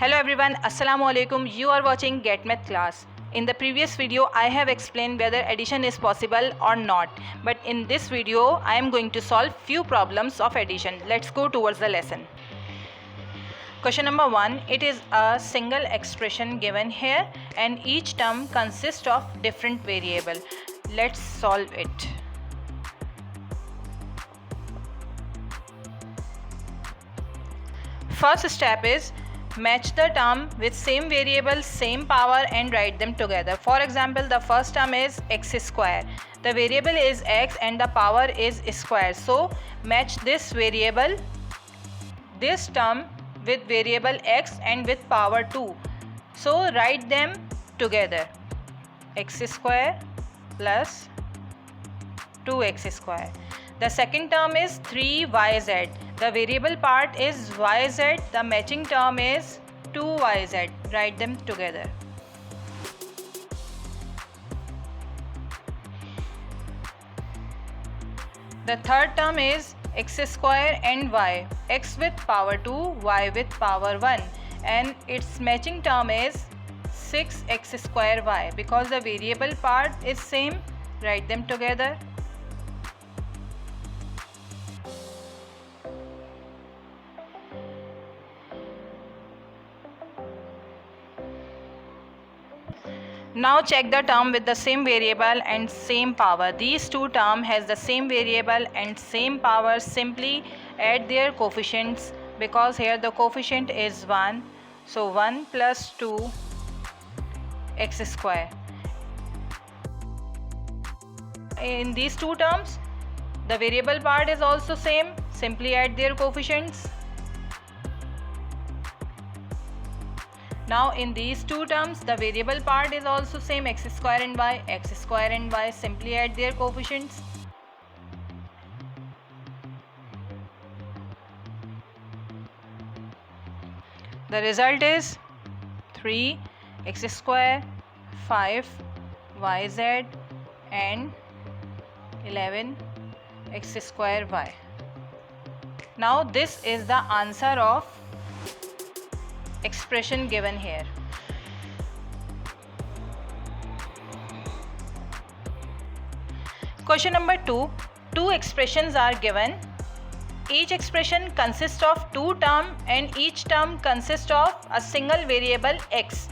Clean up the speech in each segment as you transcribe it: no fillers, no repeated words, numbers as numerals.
Hello everyone, Assalamu alaikum. You are watching Get Math class. In the previous video, I have explained whether addition is possible or not. But in this video, I am going to solve few problems of addition. Let's go towards the lesson. Question number 1. It is a single expression given here and each term consists of different variable. Let's solve it. First step is match the term with same variable, same power and write them together. For example, the first term is x square. The variable is x and the power is square. So match this variable, this term with variable x and with power 2. So write them together. X square plus 2x square. The second term is 3yz. The variable part is yz. The matching term is 2yz. Write them together. The third term is x square and y. X with power 2, y with power 1. And its matching term is 6x square y. Because the variable part is same, write them together. Now check the term with the same variable and same power. These two terms has the same variable and same power. Simply add their coefficients because here the coefficient is 1. So 1 plus 2 x square. In these two terms, the variable part is also same. Simply add their coefficients. Now in these two terms, the variable part is also same, x square and y. Simply add their coefficients. The result is 3 x square, 5 yz and 11 x square y. Now this is the answer of expression given here. Question number 2. Two expressions are given. Each expression consists of two terms and each term consists of a single variable x.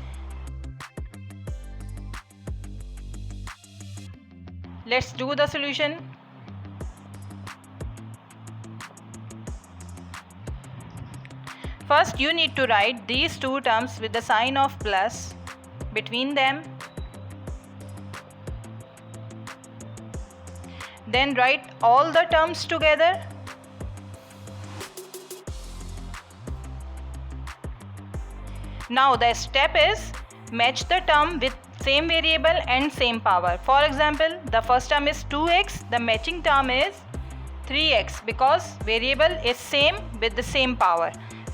Let's do the solution. First, you need to write these two terms with the sign of plus between them. Then write all the terms together. Now the step is match the term with same variable and same power. For example, the first term is 2x, the matching term is 3x because variable is same with the same power.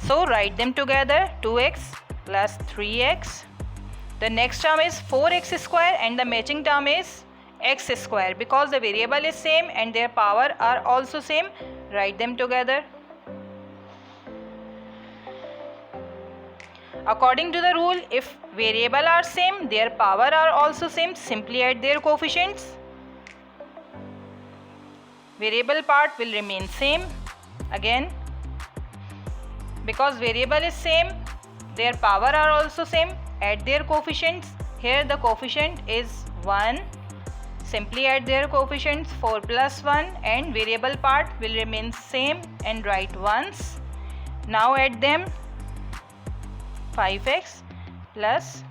So write them together, 2x plus 3x. The next term is 4x square and the matching term is x square because the variable is same and their power are also same. Write them together. According to the rule, if variable are same, their power are also same. Simply add their coefficients. Variable part will remain same. Again, because variable is same, their power are also same. Add their coefficients. Here the coefficient is 1. Simply add their coefficients 4 plus 1 and variable part will remain same and write once. Now add them. 5x plus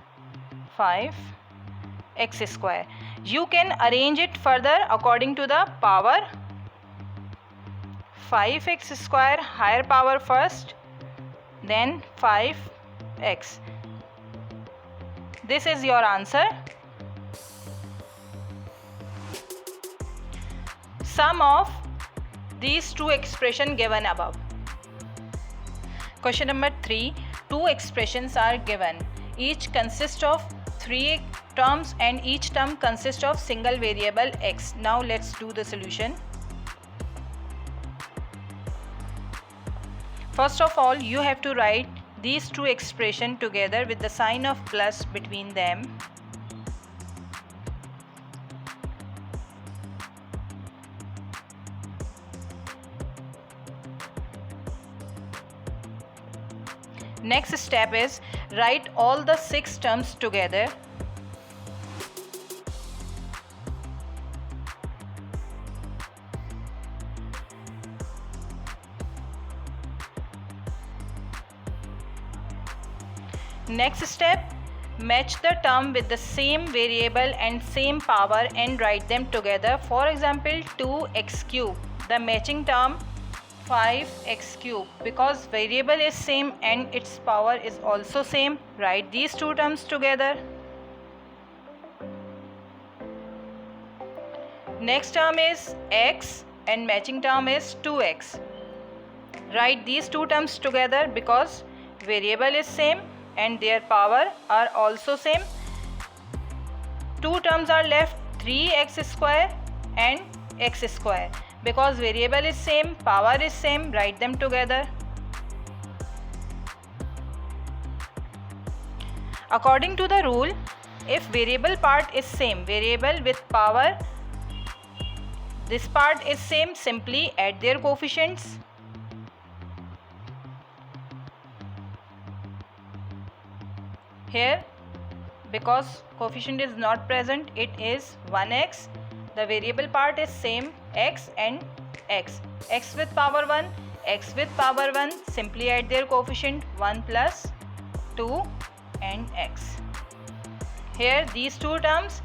5x square. You can arrange it further according to the power. 5x square higher power first, then 5x. This is your answer. Sum of these two expressions given above. Question number 3. Two expressions are given. Each consists of three terms and each term consists of single variable x. Now let's do the solution. First of all, you have to write these two expressions together with the sign of plus between them. Next step is write all the 6 terms together. Next step, match the term with the same variable and same power and write them together. For example, 2x cube, the matching term 5x cube, because variable is same and its power is also same. Write these two terms together. Next term is x and matching term is 2x. Write these two terms together because variable is same and their power are also same. Two terms are left, 3x square and x square. Because variable is same, power is same, write them together. According to the rule, if variable part is same, variable with power, this part is same, simply add their coefficients. Here, because coefficient is not present, it is 1x. The variable part is same, x and x. X with power 1, x with power 1, simply add their coefficient 1 plus 2 and x. Here these two terms,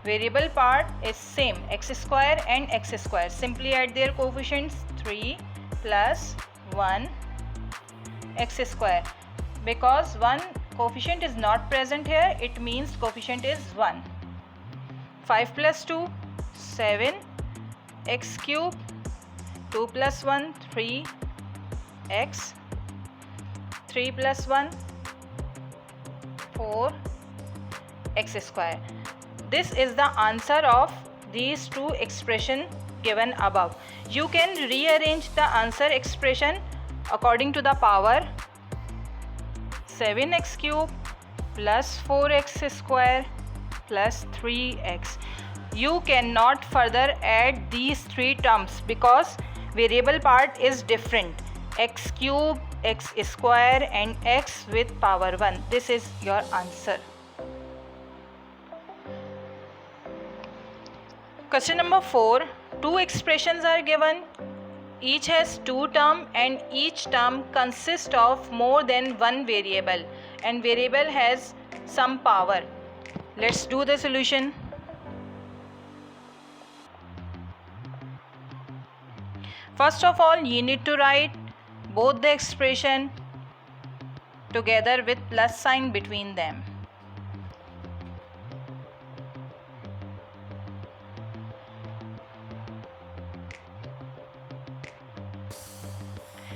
variable part is same, x square and x square. Simply add their coefficients 3 plus 1 x square. Because one coefficient is not present here, it means coefficient is 1. 5 plus 2, 7 x cube, 2 plus 1, 3 x, 3 plus 1, 4 x square. This is the answer of these two expressions given above. You can rearrange the answer expression according to the power. 7x cube plus 4x square plus 3x. You cannot further add these three terms because variable part is different. X cube, x square and x with power 1. This is your answer. Question number 4. Two expressions are given. Each has two terms and each term consists of more than one variable and variable has some power. Let's do the solution. First of all, you need to write both the expression together with plus sign between them.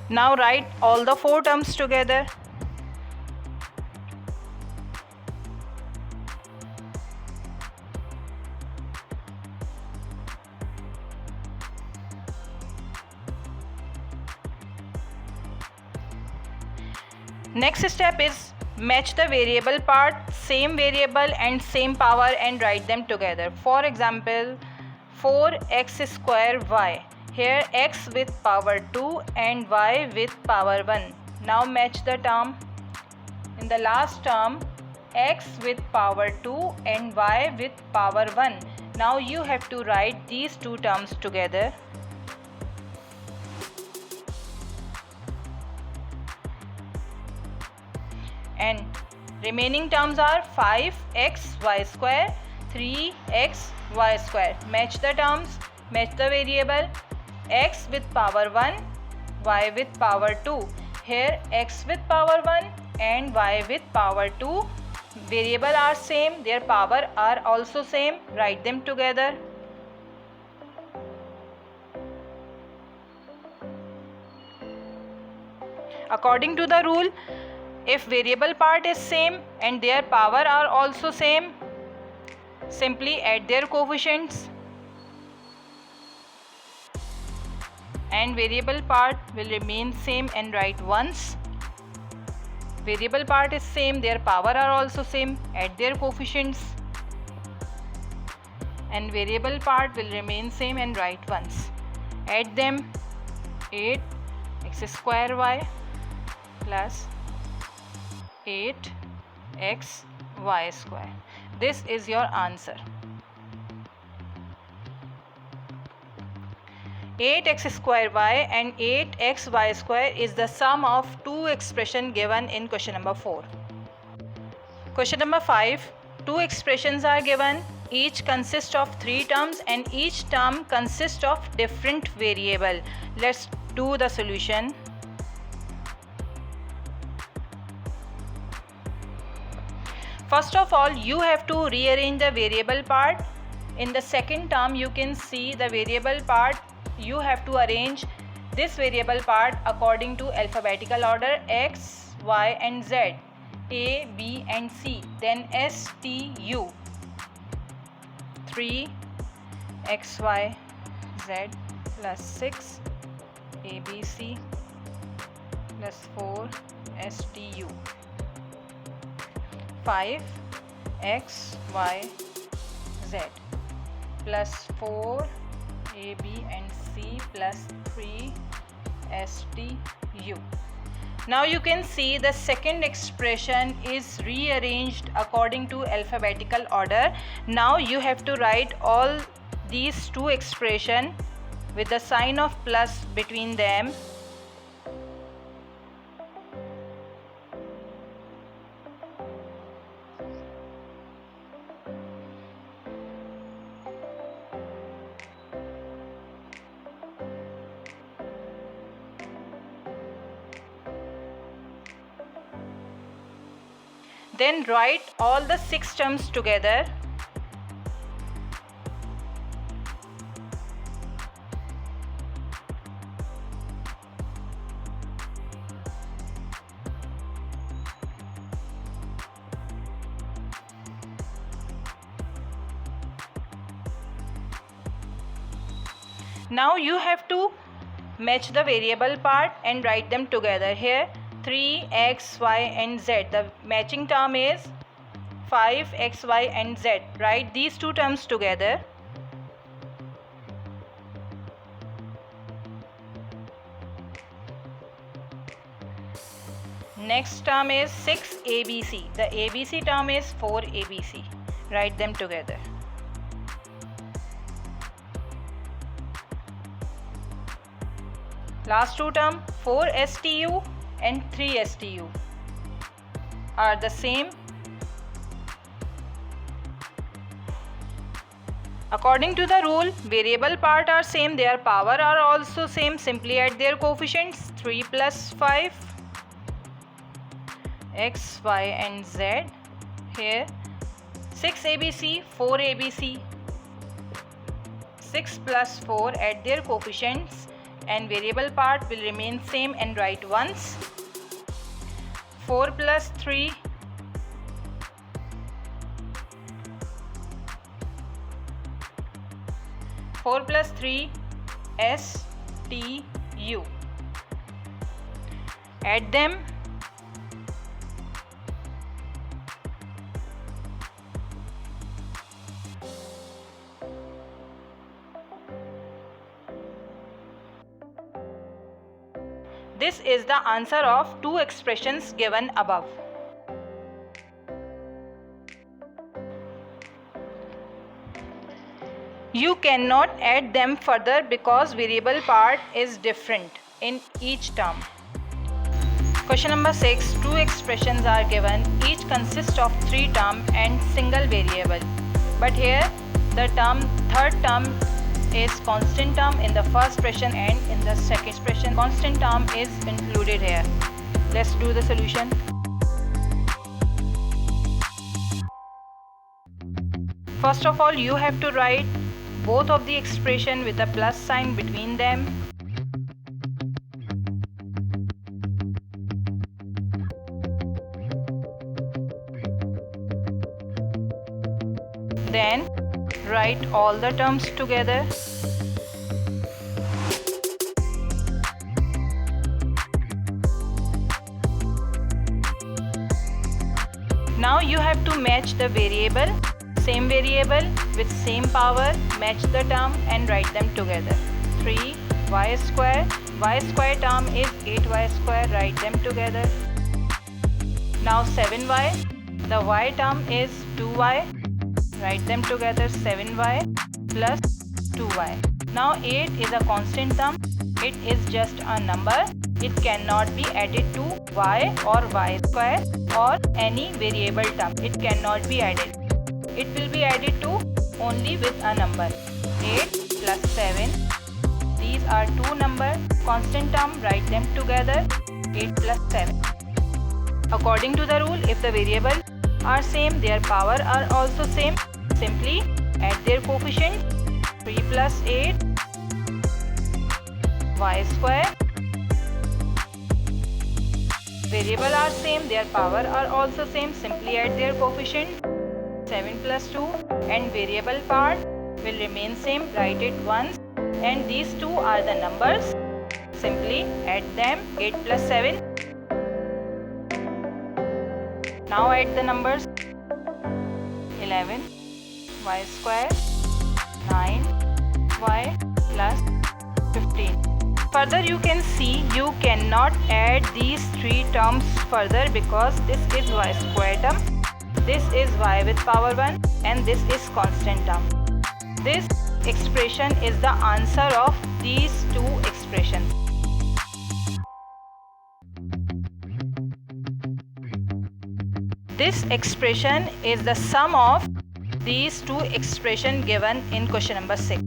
Now write all the four terms together. Next step is match the variable part, same variable and same power and write them together. For example, 4x square y. Here x with power 2 and y with power 1. Now match the term. In the last term, x with power 2 and y with power 1. Now you have to write these two terms together. And remaining terms are 5xy square, 3xy square. Match the terms, match the variable. X with power 1, y with power 2. Here x with power 1 and y with power 2. Variable are same, their power are also same. Write them together. According to the rule, if variable part is same and their power are also same, simply add their coefficients. And variable part will remain same and write once. Variable part is same, their power are also same. Add their coefficients. And variable part will remain same and write once. Add them. 8x square y plus 8x y square. This is your answer. 8x square y and 8x y square is the sum of two expressions given in question number 4. Question number 5. Two expressions are given. Each consists of 3 terms and each term consists of different variable. Let's do the solution. First of all, you have to rearrange the variable part. In the second term, you can see the variable part. You have to arrange this variable part according to alphabetical order: x, y and z, a, b and c, then s, t, u. 3 x, y, z plus 6 a, b, c plus 4 s, t, u. 5 x, y, z plus 4 a, b and c plus 3 s, t, u. Now you can see the second expression is rearranged according to alphabetical order. Now you have to write all these two expressions with the sign of plus between them. Then write all the 6 terms together. Now you have to match the variable part and write them together. Here 3 x, y and z. The matching term is 5 x, y and z. Write these two terms together. Next term is 6 abc. The abc term is 4 abc. Write them together. Last two term 4 stu and 3 stu are the same. According to the rule, variable part are same, their power are also same. Simply add their coefficients. 3 plus 5 x, y and z. Here 6 abc, 4 abc. 6 plus 4, add their coefficients and variable part will remain same and write once. 4 plus 3 4 plus 3 s, t, u. Add them. This is the answer of two expressions given above. You cannot add them further because variable part is different in each term. Question number 6. Two expressions are given. Each consists of 3 terms and single variable. But here the third term is constant term in the first expression and in the second expression constant term is included here. Let's do the solution. First of all, you have to write both of the expression with a plus sign between them. Then write all the terms together. Now you have to match the variable, same variable with same power, match the term and write them together. 3y square, y square term is 8y square, write them together. Now 7y, the y term is 2y, write them together. 7y plus 2y. Now 8 is a constant term, it is just a number, it cannot be added to y or y square or any variable term, it cannot be added. It will be added to only with a number. 8 plus 7, these are two numbers, constant term, write them together. 8 plus 7. According to the rule, if the variables are same, their power are also same. Simply add their coefficient. 3 plus 8 y square. Variable are same, their power are also same. Simply add their coefficient. 7 plus 2 and variable part will remain same. Write it once and these two are the numbers. Simply add them. 8 plus 7. Now add the numbers. 11 y square, 9 y plus 15. Further you can see you cannot add these three terms further because this is y square term, this is y with power 1 and this is constant term. This expression is the answer of these two expressions. This expression is the sum of these two expressions given in question number 6.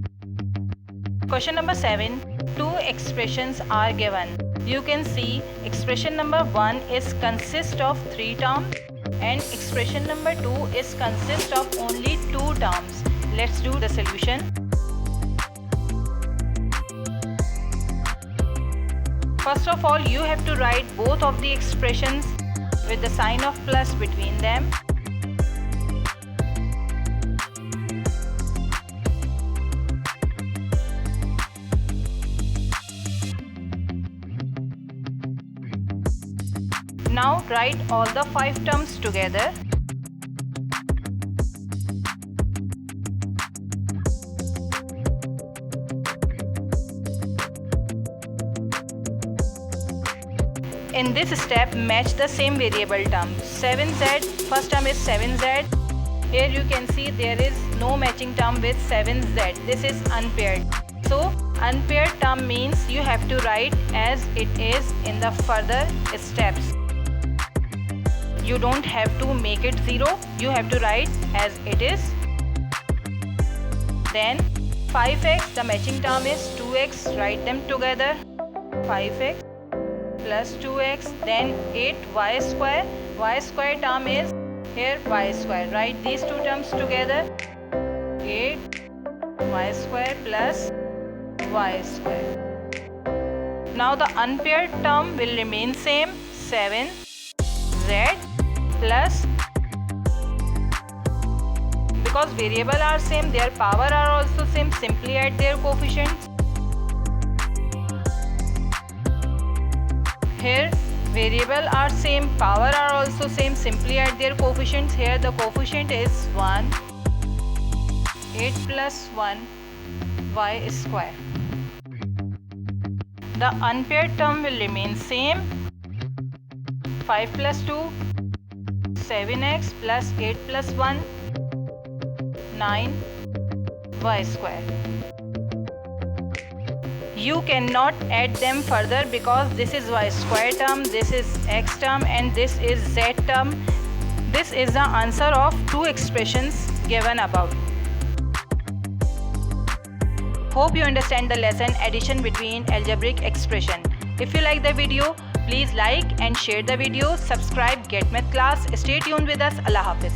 Question number 7, two expressions are given. You can see expression number 1 is consist of 3 terms and expression number 2 is consist of only 2 terms. Let's do the solution. First of all, you have to write both of the expressions with the sign of plus between them. Now write all the 5 terms together. In this step, match the same variable term. 7z, first term is 7z. Here you can see there is no matching term with 7z. This is unpaired. So unpaired term means you have to write as it is in the further steps. You don't have to make it 0. You have to write as it is. Then 5x, the matching term is 2x. Write them together. 5x plus 2x, then 8y square. Y square term is here y square. Write these two terms together. 8y square plus y square. Now the unpaired term will remain same. 7z plus, because variable are same, their power are also same. Simply add their coefficients. Here variable are same, power are also same. Simply add their coefficients. Here the coefficient is 1. 8 plus 1 y square. The unpaired term will remain same. 5 plus 2 7x plus 8 plus 1 9 y square. You cannot add them further because this is y square term, this is x term and this is z term. This is the answer of two expressions given above. Hope you understand the lesson addition between algebraic expression. If you like the video, please like and share the video, subscribe Get Math Class. Stay tuned with us. Allah Hafiz.